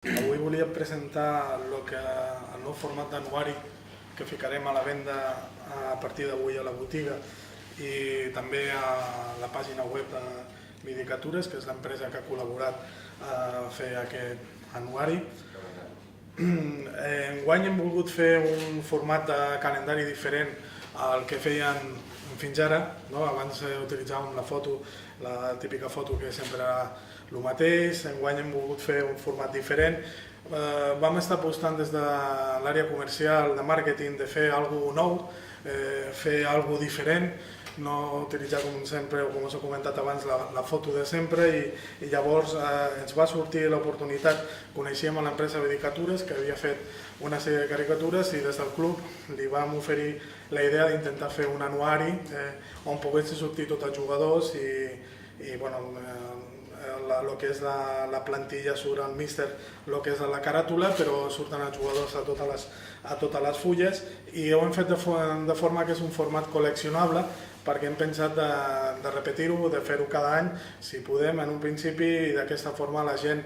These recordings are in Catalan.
Avui volia presentar el nou format d'anuari que ficarem a la venda a partir d'avui a la botiga i també a la pàgina web de Vidicatures, que és l'empresa que ha col·laborat a fer aquest anuari. Enguany hem volgut fer un format de calendari diferent al que feien fins ara. Abans utilitzàvem la foto, la típica foto que sempre era el mateix. Enguany hem volgut fer un format diferent. Vam estar apostant des de l'àrea comercial, de màrqueting, de fer alguna cosa nou, fer alguna cosa diferent, no utilitzar com sempre, com us he comentat abans, la foto de sempre, i llavors ens va sortir l'oportunitat. Coneixíem a l'empresa Vidicatures, que havia fet una sèrie de caricatures, i des del club li vam oferir la idea d'intentar fer un anuari on poguessin sortir tots els jugadors i el que és la plantilla surt el míster, el que és la caràtula, però surten els jugadors a totes les fulles, i ho hem fet de forma que és un format col·leccionable, perquè hem pensat de repetir-ho, de fer-ho cada any, si podem, en un principi, i d'aquesta forma la gent,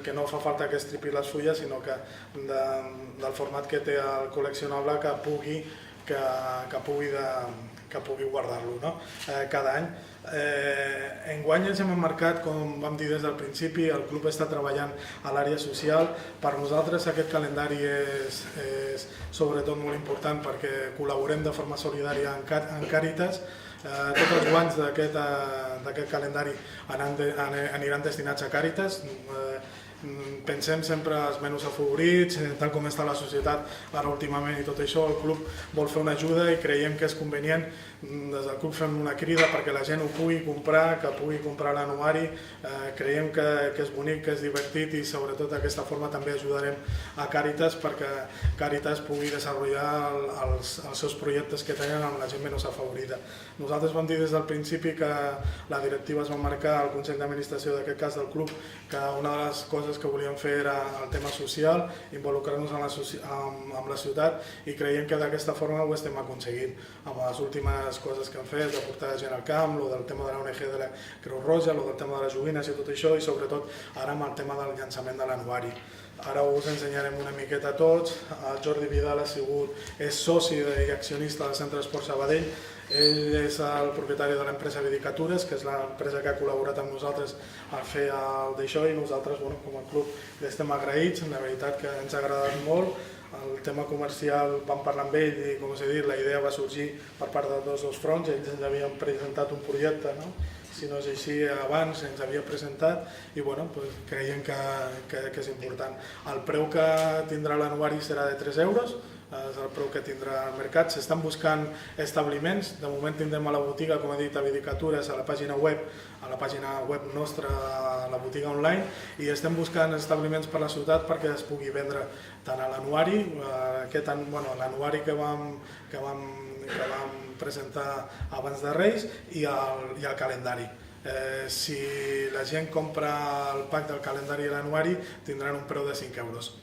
que no fa falta que estripi les fulles, sinó que del format que té el col·leccionable, que pugui guardar-lo cada any. Enguany ens hem emmarcat, com vam dir des del principi, el club està treballant a l'àrea social. Per nosaltres aquest calendari és sobretot molt important perquè col·laborem de forma solidària amb Càritas. Tots els guanys d'aquest calendari aniran destinats a Càritas. Pensem sempre als menys afavorits, tal com està la societat ara últimament i tot això. El club vol fer una ajuda i creiem que és convenient. Des del club fem una crida perquè la gent ho pugui comprar, que pugui comprar l'anuari. Creiem que és bonic, que és divertit, i sobretot d'aquesta forma també ajudarem a Càritas perquè Càritas pugui desenvolupar els seus projectes que tenen amb la gent menys afavorida. Nosaltres vam dir des del principi que la directiva es va marcar, el Consell d'Administració d'aquest cas del club, que una de les coses que volíem fer era el tema social, involucrar-nos amb la ciutat, i creiem que d'aquesta forma ho estem aconseguint. Amb les últimes coses que hem fet, de portar gent al camp, el del tema de l'ONG de la Creu Roja, el del tema de les joguines i tot això, i sobretot ara amb el tema del llançament de l'anuari. Ara us ensenyarem una miqueta a tots. El Jordi Vidal és soci i accionista del Centre Esport Sabadell. Ell és el propietari de l'empresa Vidicatures, que és l'empresa que ha col·laborat amb nosaltres a fer d'això, i nosaltres, com a club, estem agraïts. La veritat que ens ha agradat molt. El tema comercial, vam parlar amb ell i, com us he dit, la idea va sorgir per part de tots els fronts. Ells ens havien presentat un projecte, si no és així, abans ens havia presentat, i creiem que és important. El preu que tindrà l'anuari serà de 3 euros, és el preu que tindrà al mercat. S'estan buscant establiments. De moment tindrem a la botiga, com he dit, a Vidicatures, a la pàgina web nostra, a la botiga online, i estem buscant establiments per la ciutat perquè es pugui vendre tant a l'anuari, l'anuari que vam presentar abans de Reis, i al calendari. Si la gent compra el pack del calendari i l'anuari, tindran un preu de 5 euros.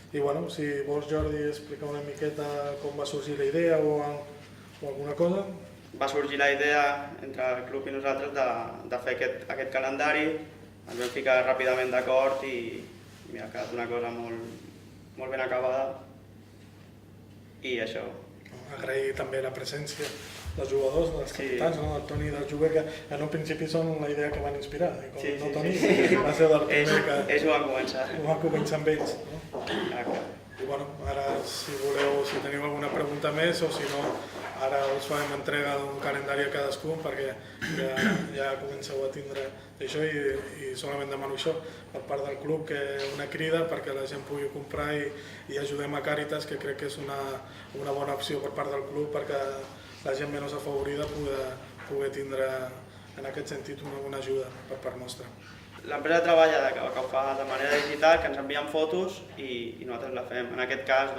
I si vols, Jordi, explicar una miqueta com va sorgir la idea o alguna cosa. Va sorgir la idea entre el club i nosaltres de fer aquest calendari. Ens vam ficar ràpidament d'acord i ha quedat una cosa molt ben acabada, i això. Agrair també la presència dels jugadors, dels capitans, del Toni i del Jové, que en un principi són la idea que van inspirar. No, Toni, va ser del primer que... Ells ho van començar. Ho van començar amb ells. I ara, si voleu, si teniu alguna pregunta més, o si no, ara us farem entrega d'un calendari a cadascú, perquè ja comenceu a tindre això, i solament demano això per part del club, que una crida perquè la gent pugui comprar i ajudem a Càritas, que crec que és una bona opció per part del club perquè la gent menys afavorida pugui tindre en aquest sentit una bona ajuda per part nostra. L'empresa treballa que ho fa de manera digital, que ens envien fotos i nosaltres la fem. En aquest cas,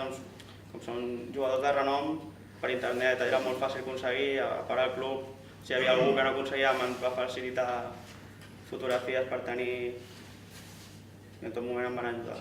com són jugadors de renom, per internet era molt fàcil aconseguir. A part del club, si hi havia algú que no aconseguíem, ens va facilitar fotografies per tenir, i en tot moment em van ajudar.